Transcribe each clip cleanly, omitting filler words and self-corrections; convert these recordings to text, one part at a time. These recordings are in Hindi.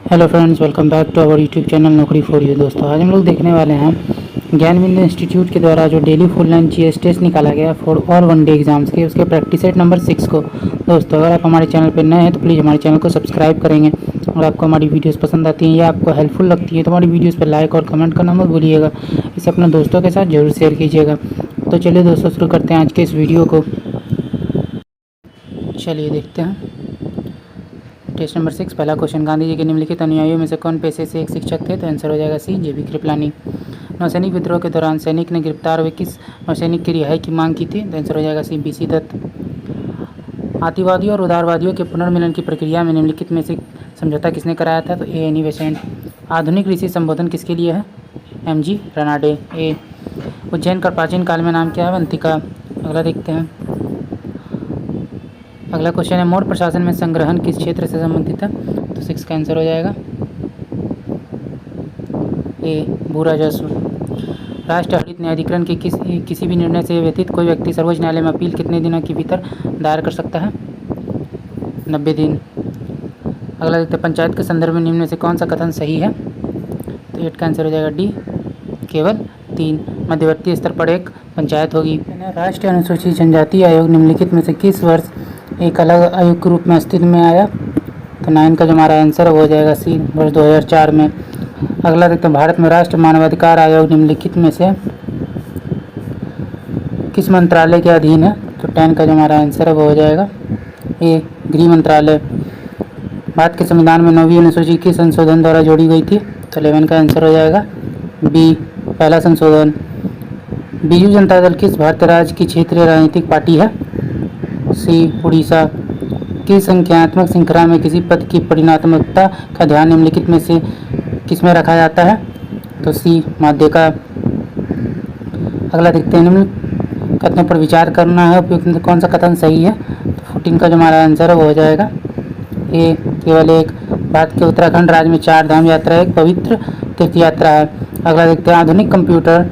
Hello friends, welcome back to our YouTube channel Naukri for you. दोस्तों, आज हम लोग देखने वाले हैं ज्ञानविंद इंस्टीट्यूट के द्वारा जो daily full learn GS test निकाला गया for all one day exams के, उसके प्रैक्टिस सेट नंबर 6 को। दोस्तों, अगर आप हमारे चैनल पर नए हैं तो प्लीज़ हमारे चैनल को सब्सक्राइब करेंगे, और आपको हमारी वीडियोस पसंद आती हैं या आपको हेल्पफुल लगती है तो हमारी वीडियोस पर लाइक और कमेंट करना मत भूलिएगा। इसे अपने दोस्तों के साथ जरूर शेयर कीजिएगा। तो चलिए दोस्तों, शुरू करते हैं आज के इस वीडियो को। चलिए देखते हैं टेस्ट नंबर 6। पहला क्वेश्चन, गांधी जी के निम्नलिखित अनुयायियों में से कौन पेशे से एक शिक्षक थे? तो आंसर हो जाएगा सी, जेबी कृपलानी। नौसैनिक विद्रोह के दौरान सैनिक ने गिरफ्तार हुए किस नौसैनिक की रिहाई की मांग की थी? तो आंसर हो जाएगा सी, बीसी दत्त। आतिवादियों और उदारवादियों के पुनर्मिलन की प्रक्रिया में निम्नलिखित में से समझौता किसने कराया था? तो ए, एनी बेसेंट। आधुनिक ऋषि संबोधन किसके लिए है? M G Ranade. A. Ujjain का प्राचीन काल में नाम क्या है? अवंतिका। अगला देखते हैं। अगला क्वेश्चन है, मोड प्रशासन में संग्रहण किस क्षेत्र से संबंधित है? तो 6 का आंसर हो जाएगा ए, भू राजस्व। राष्ट्रीय हरित न्यायाधिकरण के किसी भी निर्णय से व्यतीत कोई व्यक्ति सर्वोच्च न्यायालय में अपील कितने दिनों के भीतर दायर कर सकता है? 90 दिन। अगला देखते हैं, पंचायत के संदर्भ में निम्न में से कौन सा कथन सही है? तो 8 का आंसर हो जाएगा डी, केवल 3 मध्यवर्ती स्तर पर एक पंचायत होगी। राष्ट्रीय अनुसूचित जनजाति आयोग निम्नलिखित में से किस वर्ष एक अलग आयोग के रूप में अस्तित्व में आया? तो 9 का जो हमारा आंसर हो जाएगा सी, वर्ष 2004 में। अगला देखते हैं, भारत में राष्ट्रीय मानवाधिकार आयोग निम्नलिखित में से किस मंत्रालय के अधीन है? तो 10 का जो हमारा आंसर है वो हो जाएगा ए, गृह मंत्रालय। भारत के संविधान में 9वीं अनुसूची किस संशोधन द्वारा जोड़ी गई थी? तो 11 का आंसर हो जाएगा बी, पहला संशोधन। बीजू जनता दल किस भारतीय राज्य की क्षेत्रीय राजनीतिक पार्टी है? सी, उड़ीसा। किस संख्यात्मक श्रृंखला में किसी पद की परिणात्मकता का ध्यान निम्नलिखित में से किसमें रखा जाता है? तो सी, माध्यिका। अगला देखते हैं, निम्न कथनों पर विचार करना है, उपयुक्त कौन सा कथन सही है? तो 14 का जो हमारा आंसर है वो हो जाएगा ए, केवल एक। भारत के उत्तराखंड राज्य में 4 धाम यात्रा एक पवित्र तीर्थ यात्रा है। अगला देखते हैं, आधुनिक कंप्यूटर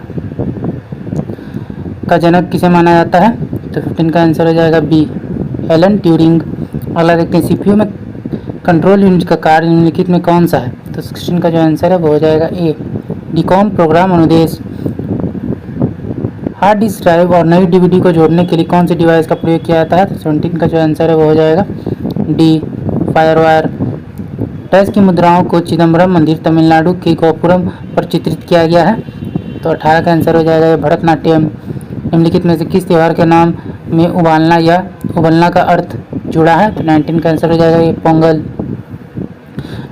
का जनक किसे माना जाता है? तो 15 का आंसर हो जाएगा बी, एलन ट्यूरिंग। अगला देखते हैं, सीपीयू में कंट्रोल यूनिट का कार्य निम्नलिखित में कौन सा है? तो 16 का जो आंसर है वो हो जाएगा ए, डीकॉम प्रोग्राम अनुदेश। हार्ड डिस्क ड्राइव और नई डीवीडी को जोड़ने के लिए कौन सी डिवाइस का प्रयोग किया जाता है? तो 17 का जो आंसर है वो हो जाएगा डी, फायरवायर। टैक्स की मुद्राओं को चिदम्बरम मंदिर तमिलनाडु के गोपुरम पर चित्रित किया गया है। तो 18 का आंसर हो जाएगा भरतनाट्यम। निम्नलिखित में से किस त्यौहार के नाम में उबालना या उबलना का अर्थ जुड़ा है? तो 19 का आंसर हो जाएगा ये पोंगल।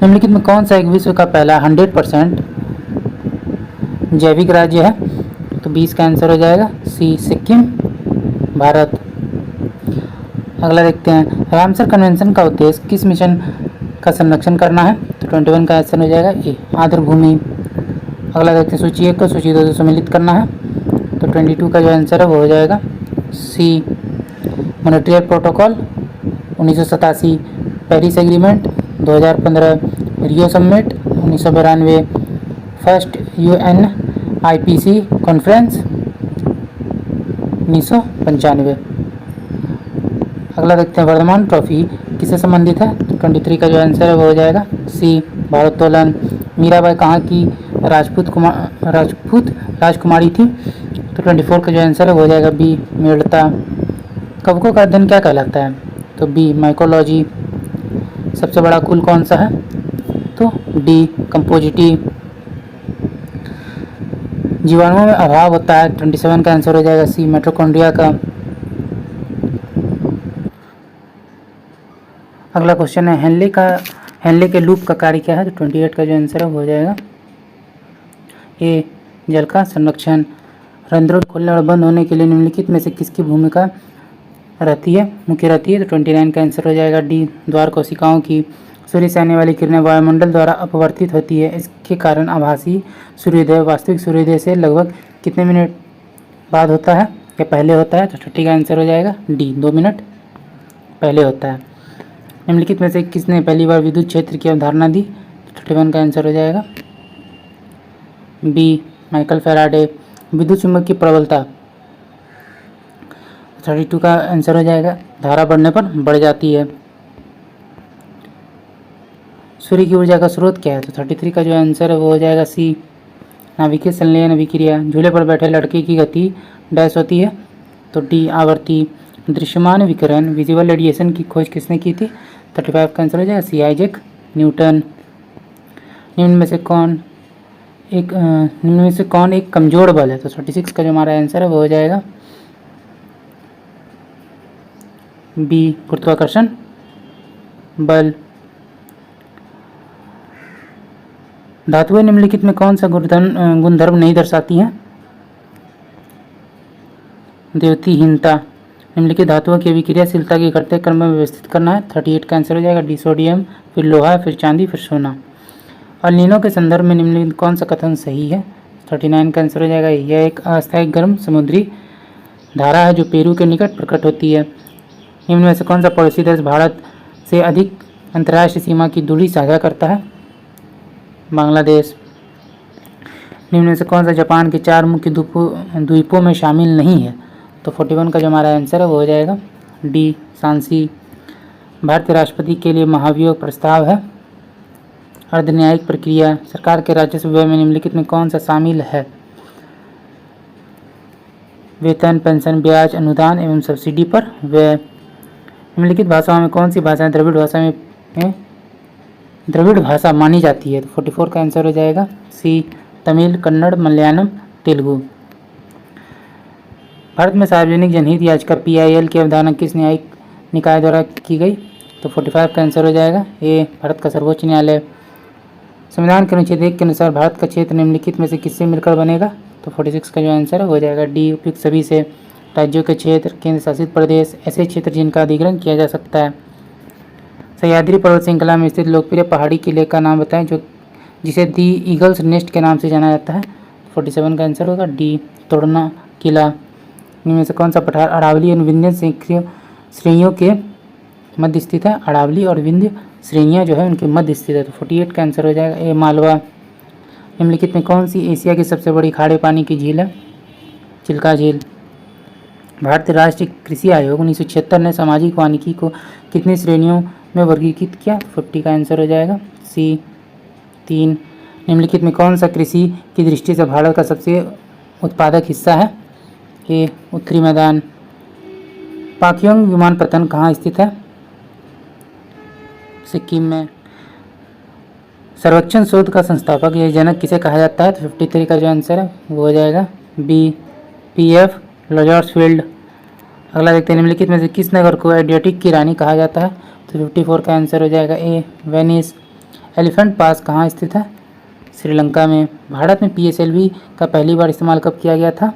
निम्नलिखित में कौन सा एक विश्व का पहला 100% जैविक राज्य है? तो 20 का आंसर हो जाएगा सी, सिक्किम, भारत। अगला देखते हैं, रामसर कन्वेंशन का उद्देश्य किस मिशन का संरक्षण करना है? तो 21 का आंसर हो जाएगा ए, आर्द्रभूमि। अगला देखते हैं, सूची 1 को सूची 2 से सम्मिलित करना है। तो 22 का जो आंसर है वो हो जाएगा सी, Montreal protocol 1987, Paris agreement 2015, Rio summit 1992, first UNIPC conference 1995। अगला देखते हैं, वर्धमान ट्रॉफी किससे संबंधित है? तो 23 का जो आंसर है वो हो जाएगा सी, भारोत्तोलन। मीराबाई कहाँ की राजपूत राजकुमारी थी? तो 24 का जो आंसर है वो हो जाएगा बी, मेड़ता। कवकों का अध्ययन क्या कहलाता है? तो बी, माइकोलॉजी। सबसे बड़ा कुल कौन सा है? तो डी, कंपोजिटी। जीवाणुओं में अभाव होता है? 27 का आंसर हो जाएगा सी, मिटोकॉन्ड्रिया का। अगला क्वेश्चन है, हेनले के लूप का कार्य क्या है? तो 28 का जो आंसर है वो हो जाएगा ए, जल का संरक्षण। रंध्रों खोलने और बंद होने के लिए निम्नलिखित में से किसकी भूमिका रहती है, मुख्य रहती है? तो 29 का आंसर हो जाएगा डी, द्वार कोशिकाओं की। सूर्य से आने वाली किरणें वायुमंडल द्वारा अपवर्तित होती है, इसके कारण आभासी सूर्योदय वास्तविक सूर्योदय से लगभग कितने मिनट बाद होता है या पहले होता है? तो 30 का आंसर हो जाएगा डी, 2 मिनट पहले होता है। निम्नलिखित में से किसने पहली बार विद्युत क्षेत्र की अवधारणा दी? तो 31 का आंसर हो जाएगा बी, माइकल फैराडे। विद्युत चुंबक की प्रबलता 32 का आंसर हो जाएगा, धारा बढ़ने पर बढ़ जाती है। सूर्य की ऊर्जा का स्रोत क्या है? तो 33 का जो आंसर है वो हो जाएगा सी, नाभिकीय संलयन अभिक्रिया। झूले पर बैठे लड़के की गति डैश होती है, तो डी, आवर्ती। दृश्यमान विकिरण विजुअल रेडिएशन की खोज किसने की थी? 35 का आंसर हो जाएगा सी, आइजैक न्यूटन। निम्न में से कौन एक कमजोर बल है? तो 36 का जो हमारा आंसर है वो हो जाएगा बी, गुरुत्वाकर्षण बल। धातुएं निम्नलिखित में कौन सा गुणधर्म नहीं दर्शाती हैं? द्योतिहीनता। निम्नलिखित धातुओं की अभिक्रियाशीलता के घटते क्रम में व्यवस्थित करना है। 38 का आंसर हो जाएगा डी, सोडियम, फिर लोहा, फिर चांदी, फिर सोना। और नीनो के संदर्भ में निम्नलिखित कौन सा कथन सही है? 39 का आंसर हो जाएगा यह एक अस्थायी गर्म समुद्री धारा है जो पेरू के निकट प्रकट होती है। निम्न में से कौन सा पड़ोसी देश भारत से अधिक अंतर्राष्ट्रीय सीमा की दूरी साझा करता है? बांग्लादेश। निम्न में से कौन सा जापान के 4 मुख्य द्वीपों में शामिल नहीं है? तो 41 का जो हमारा आंसर है वो हो जाएगा डी, सांसी। भारतीय राष्ट्रपति के लिए महाभियोग प्रस्ताव है। अर्धन्यायिक प्रक्रिया। सरकार के राजस्व व्यय में निम्नलिखित में कौन सा शामिल है? वेतन, पेंशन, ब्याज, अनुदान एवं सब्सिडी पर व्यय। निम्नलिखित भाषाओं में कौन सी भाषाएं द्रविड़ भाषा मानी जाती है? तो 44 का आंसर हो जाएगा सी, तमिल, कन्नड़, मलयालम, तेलुगु। भारत में सार्वजनिक जनहित याचिका PIL की अवधारणा किस न्यायिक निकाय द्वारा की गई? तो 45 का आंसर हो जाएगा ए, भारत का सर्वोच्च न्यायालय। संविधान के अनुच्छेद 1 के अनुसार भारत का क्षेत्र निम्नलिखित में से किससे मिलकर बनेगा? तो 46 का जो आंसर हो जाएगा डी, उपयुक्त सभी से। राज्यों के क्षेत्र, केंद्र शासित प्रदेश, ऐसे क्षेत्र जिनका अधिग्रहण किया जा सकता है। सह्याद्री पर्वत श्रृंखला में स्थित लोकप्रिय पहाड़ी किले का नाम बताएं जिसे दी ईगल्स नेस्ट के नाम से जाना जाता है। 47 का आंसर होगा डी, तोड़ना किला। इनमें से कौन सा पठार अरावली और विंध्य श्रेणियों के मध्य स्थित है? अरावली और विंध्य श्रेणियाँ जो है उनके मध्य स्थित है। तो 48 का आंसर हो जाएगा ए, मालवा। निम्नलिखित में कौन सी एशिया की सबसे बड़ी खारे पानी की झील है? चिल्का झील। भारतीय राष्ट्रीय कृषि आयोग 1976 ने सामाजिक वानिकी को कितनी श्रेणियों में वर्गीकृत किया? 50 का आंसर हो जाएगा सी, 3। निम्नलिखित में कौन सा कृषि की दृष्टि से भारत का सबसे उत्पादक हिस्सा है? ए, उत्तरी मैदान। पाक्योंग विमानपत्तन कहाँ स्थित है? सिक्किम में। सर्वेक्षण शोध का संस्थापक या जनक किसे कहा जाता है? तो 53 का जो आंसर है वो हो जाएगा बी, PF लॉजर्सफील्ड। अगला देखते हैं, निम्नलिखित में से किस नगर को एडियाटिक की रानी कहा जाता है? तो 54 का आंसर हो जाएगा ए, वेनिस। एलिफेंट पास कहाँ स्थित है? श्रीलंका में। भारत में PSLV का पहली बार इस्तेमाल कब किया गया था?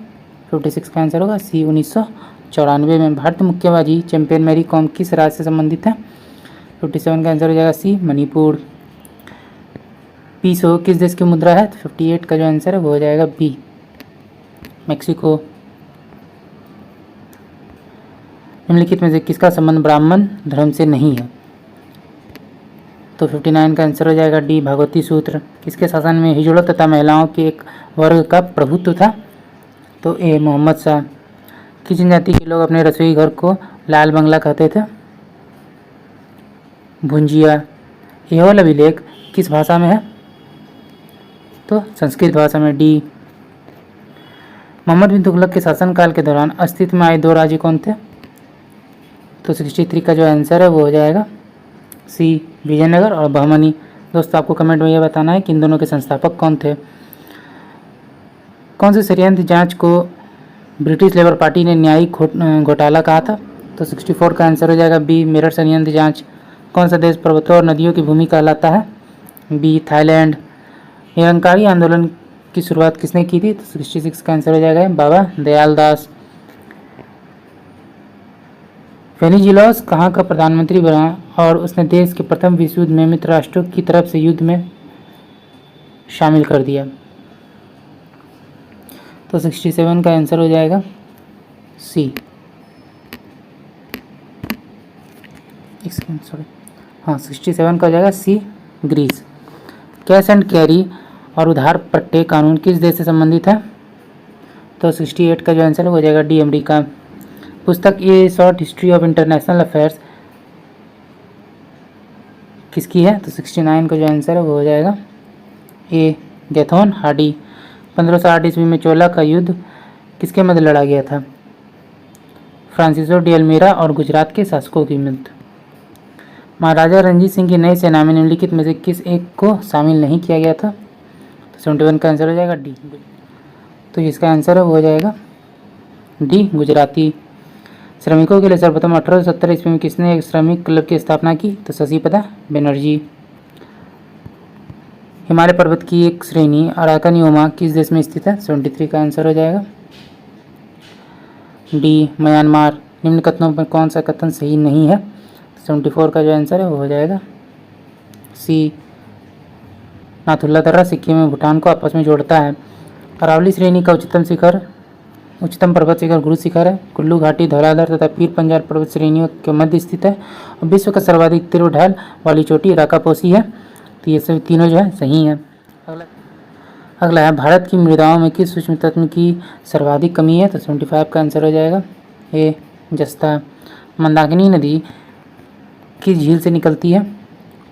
56 का आंसर होगा सी, 1994 में। भारतीय मुक्केबाजी चैंपियन मैरी कॉम किस राज्य से संबंधित है? 57 का आंसर हो जाएगा सी, मणिपुर। पीसो किस देश की मुद्रा है? तो 58 का जो आंसर है वो हो जाएगा बी, मेक्सिको। निम्नलिखित में से किसका संबंध ब्राह्मण धर्म से नहीं है? तो 59 का आंसर हो जाएगा डी, भागवती सूत्र। किसके शासन में हिजड़ों तथा महिलाओं के एक वर्ग का प्रभुत्व था? तो ए, मोहम्मद शाह। किस जनजाति के लोग अपने रसोई घर को लाल बंगला कहते थे? भुंजिया। यह वाला अभिलेख किस भाषा में है? तो संस्कृत भाषा में, डी। मोहम्मद बिन तुगलक के शासनकाल के दौरान अस्तित्व में आए 2 राज्य कौन थे? तो 63 का जो आंसर है वो हो जाएगा सी, विजयनगर और बहमनी। दोस्तों आपको कमेंट में यह बताना है कि इन दोनों के संस्थापक कौन थे। कौन से षड्यंत्र जांच को ब्रिटिश लेबर पार्टी ने न्यायिक घोटाला कहा था? तो 64 का आंसर हो जाएगा बी, मेरठ षड्यंत्र जांच। कौन सा देश पर्वतों और नदियों की भूमि कहलाता है? B, Thailand. निरंकारी आंदोलन की शुरुआत किसने की थी? तो 66 का आंसर हो जाएगा बाबा दयाल दास। वेनिजुएला कहाँ का प्रधानमंत्री बना और उसने देश के प्रथम विश्व युद्ध में मित्र राष्ट्रों की तरफ से युद्ध में शामिल कर दिया? तो 67 का आंसर हो जाएगा सी, सॉरी हाँ 67 का हो जाएगा सी, ग्रीस। कैश एंड कैरी और उधार पट्टे कानून किस देश से संबंधित है? तो 68 का जो आंसर हो जाएगा डी, अमेरिका। पुस्तक ए short history of international affairs किसकी है, तो 69 का जो आंसर है वो हो जाएगा ए गैथोन हार्डी। 1508 ईस्वी में चोला का युद्ध किसके मध्य लड़ा गया था, फ्रांसिसो डी अल्मीरा और गुजरात के शासकों की मध्य। महाराजा रणजीत सिंह की नई सेना में निम्नलिखित में से किस एक को शामिल नहीं किया गया था, तो 71 का आंसर हो जाएगा डी। तो इसका आंसर है वो हो जाएगा डी गुजराती। श्रमिकों के लिए सर्वप्रथम 1870 ईस्वी में किसने एक श्रमिक क्लब की स्थापना की, तो शशिपदा बनर्जी। हिमालय पर्वत की एक श्रेणी अराकानियोमा किस देश में स्थित है, 73 का आंसर हो जाएगा डी म्यांमार। निम्न कथनों में कौन सा कथन सही नहीं है, 74 का जो आंसर है वो हो जाएगा सी। नाथुला दर्रा सिक्किम में भूटान को आपस में जोड़ता है। अरावली श्रेणी का उच्चतम पर्वत शिखर गुरु शिखर है। कुल्लू घाटी, धौलाधर तथा पीर पंजाल पर्वत श्रेणियों के मध्य स्थित है। और विश्व का सर्वाधिक तीव्र ढाल वाली चोटी राकापोसी है। तो ये सभी तीनों जो है सही है। अगला है भारत की मृदाओं में किस सूक्ष्म तत्व की सर्वाधिक कमी है, तो 75 का आंसर हो जाएगा ए जस्ता। मंदाकिनी नदी किस झील से निकलती है,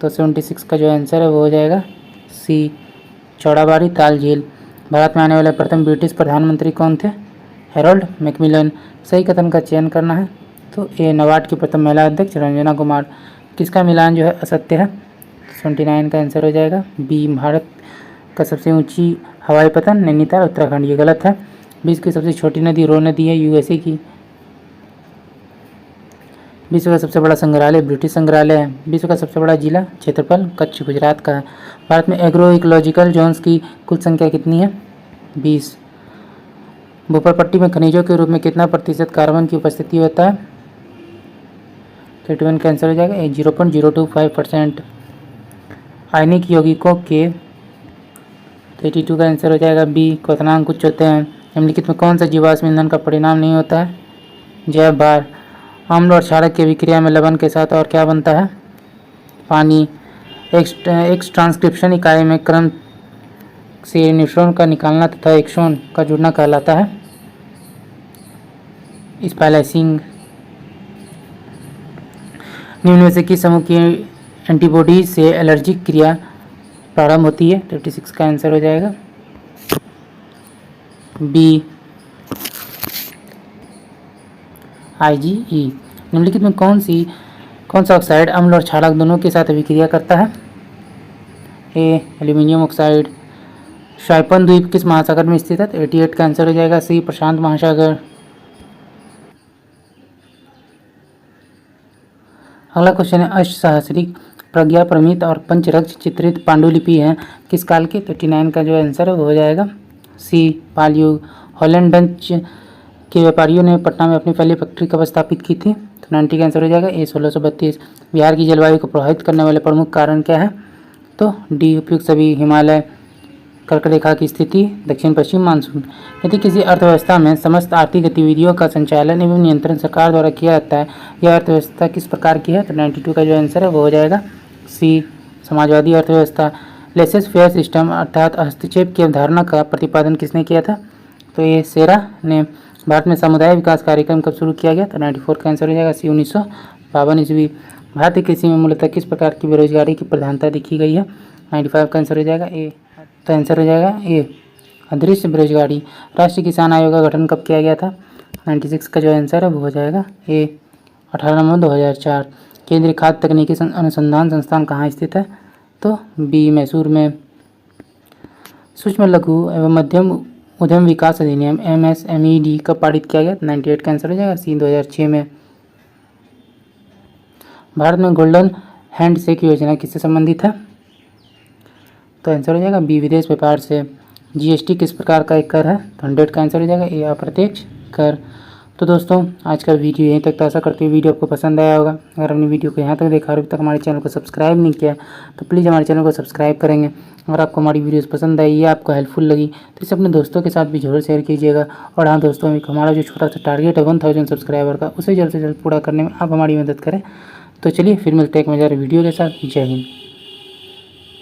तो 76 का जो आंसर है वो हो जाएगा सी चौड़ाबाड़ी ताल झील। भारत में आने वाले प्रथम ब्रिटिश प्रधानमंत्री कौन थे, हैरोल्ड मैकमिलन। सही कथन का चयन करना है, तो ए नबार्ड की प्रथम महिला अध्यक्ष रंजना कुमार। किसका मिलान जो है असत्य है, 79 का आंसर हो जाएगा बी। भारत का सबसे ऊंची हवाई पतन नैनीताल उत्तराखंड, ये गलत है। विश्व की सबसे छोटी नदी रो नदी है यूएसए की। विश्व का सबसे बड़ा संग्रहालय ब्रिटिश संग्रहालय है। विश्व का सबसे बड़ा जिला क्षेत्रफल कच्छ गुजरात का है। भारत में एग्रो इकोलॉजिकल जोन्स की कुल संख्या कितनी है, 20। भूपर पट्टी में खनिजों के रूप में कितना प्रतिशत कार्बन की उपस्थिति होता है, 31 का आंसर हो जाएगा 0.025%। आयनिक यौगिकों के 82 का आंसर हो जाएगा बी। क्वथनांक उच्च होते हैं। निम्नलिखित में कौन सा जीवाश्म ईंधन का परिणाम नहीं होता है, जैव भार। अम्ल और क्षारक की अभिक्रिया में लवण के साथ और क्या बनता है, पानी। एक ट्रांसक्रिप्शन इकाई में क्रम से न्यूट्रॉन का निकालना तथा एक्सॉन का जुड़ना कहलाता है स्प्लाइसिंग। निम्न में से किस समूह की एंटीबॉडी से एलर्जिक क्रिया प्रारंभ होती है, 36 का आंसर हो जाएगा बी IgE। निम्नलिखित में कौन सा ऑक्साइड अम्ल और क्षारक दोनों के साथ अभिक्रिया करता है, ए एल्यूमिनियम ऑक्साइड। शाइपन द्वीप किस महासागर में स्थित है, 88 का आंसर हो जाएगा सी प्रशांत महासागर। अगला क्वेश्चन है अष्टसहस्रिक प्रज्ञा प्रमित और पंचरक्ष चित्रित पांडुलिपि है किस काल के, 39 का जो आंसर है वो हो जाएगा सी पालयुग। हॉलैंड डच के व्यापारियों ने पटना में अपनी पहली फैक्ट्री कब स्थापित की थी, तो 90 का आंसर हो जाएगा ए 1632। बिहार की जलवायु को प्रभावित करने वाले प्रमुख कारण क्या है, तो डी उपयुक्त सभी। हिमालय कर्क रेखा की स्थिति, दक्षिण पश्चिम मानसून। यदि किसी अर्थव्यवस्था में समस्त आर्थिक गतिविधियों का संचालन एवं नियंत्रण सरकार द्वारा किया जाता है, यह अर्थव्यवस्था किस प्रकार की है, तो 92 का जो आंसर है वो हो जाएगा सी समाजवादी अर्थव्यवस्था। लेसेस फेयर सिस्टम अर्थात हस्तक्षेप की अवधारणा का प्रतिपादन किसने किया था, तो ये सेरा ने। भारत में समुदाय विकास कार्यक्रम कब शुरू किया गया, तो 94 का आंसर हो जाएगा सी 1952 ईस्वी। भारतीय कृषि में मूलतः किस प्रकार की बेरोजगारी की प्रधानता देखी गई है, 95 का आंसर हो जाएगा ए। तो आंसर हो जाएगा ए अदृश्य बेरोजगारी। राष्ट्रीय किसान आयोग का गठन कब किया गया था, 96 का जो आंसर है वो हो जाएगा ए 18 नवंबर 2004। केंद्रीय खाद्य तकनीकी अनुसंधान संस्थान कहाँ स्थित है, तो बी मैसूर में। सूक्ष्म लघु एवं मध्यम उद्यम विकास अधिनियम MSMED कब पारित किया गया, 98 का आंसर हो जाएगा सी 2006 में। भारत में गोल्डन हैंडशेक योजना किससे संबंधित है, तो आंसर हो जाएगा बी विदेश व्यापार से। GST किस प्रकार का एक कर है, तो 100 का आंसर हो जाएगा ए अप्रत्यक्ष कर। तो दोस्तों आज का वीडियो यहीं तक, तो आशा करते हुए वीडियो आपको पसंद आया होगा। अगर आपने वीडियो को यहाँ तक देखा और अभी तक हमारे चैनल को सब्सक्राइब नहीं किया तो प्लीज़ हमारे चैनल को सब्सक्राइब करेंगे। अगर आपको हमारी वीडियोस पसंद आई या आपको हेल्पफुल लगी तो इसे अपने दोस्तों के साथ भी जरूर शेयर कीजिएगा। और हाँ दोस्तों, हमारा जो छोटा सा टारगेट है 1000 सब्सक्राइबर का, उसे जल्द से जल्द पूरा करने में आप हमारी मदद करें। तो चलिए फिर मिलते हैं एक मज़ेदार वीडियो के साथ। जय हिंद।